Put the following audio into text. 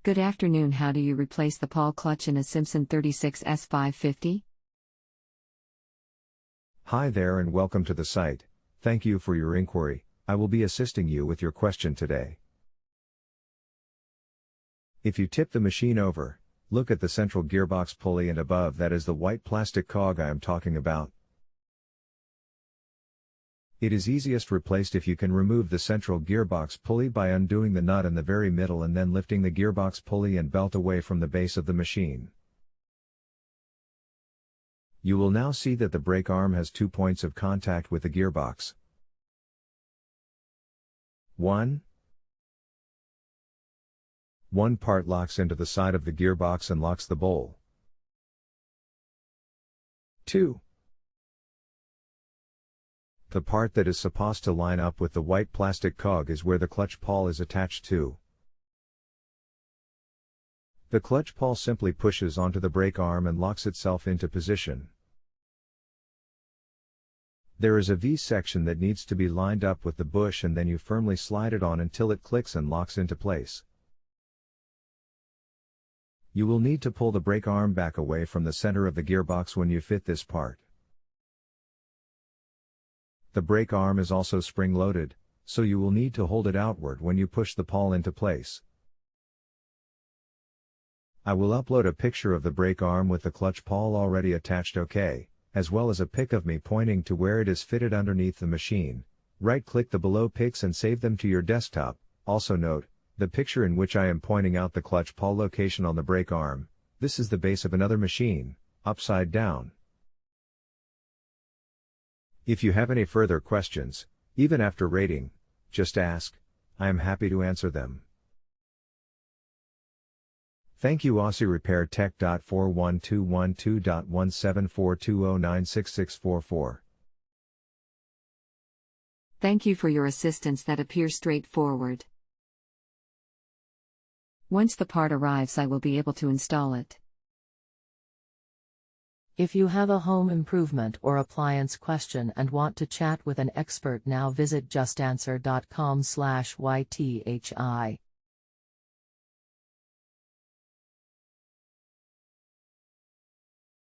Good afternoon. How do you replace the pawl clutch in a Simpson 36S550? Hi there and welcome to the site. Thank you for your inquiry. I will be assisting you with your question today. If you tip the machine over, look at the central gearbox pulley, and above that is the white plastic cog I am talking about. It is easiest replaced if you can remove the central gearbox pulley by undoing the nut in the very middle and then lifting the gearbox pulley and belt away from the base of the machine. You will now see that the brake arm has 2 points of contact with the gearbox. 1 part locks into the side of the gearbox and locks the bowl. 2 The part that is supposed to line up with the white plastic cog is where the clutch pawl is attached to. The clutch pawl simply pushes onto the brake arm and locks itself into position. There is a V section that needs to be lined up with the bush, and then you firmly slide it on until it clicks and locks into place. You will need to pull the brake arm back away from the center of the gearbox when you fit this part. The brake arm is also spring-loaded, so you will need to hold it outward when you push the pawl into place. I will upload a picture of the brake arm with the clutch pawl already attached, as well as a pic of me pointing to where it is fitted underneath the machine. Right-click the below pics and save them to your desktop. Also note, the picture in which I am pointing out the clutch pawl location on the brake arm, this is the base of another machine, upside down. If you have any further questions, even after rating, just ask. I am happy to answer them. Thank you. AUSSIE Repair Tech. 41212.17420966644. Thank you for your assistance. That appears straightforward. Once the part arrives, I will be able to install it. If you have a home improvement or appliance question and want to chat with an expert, now visit JustAnswer.com/YTHI.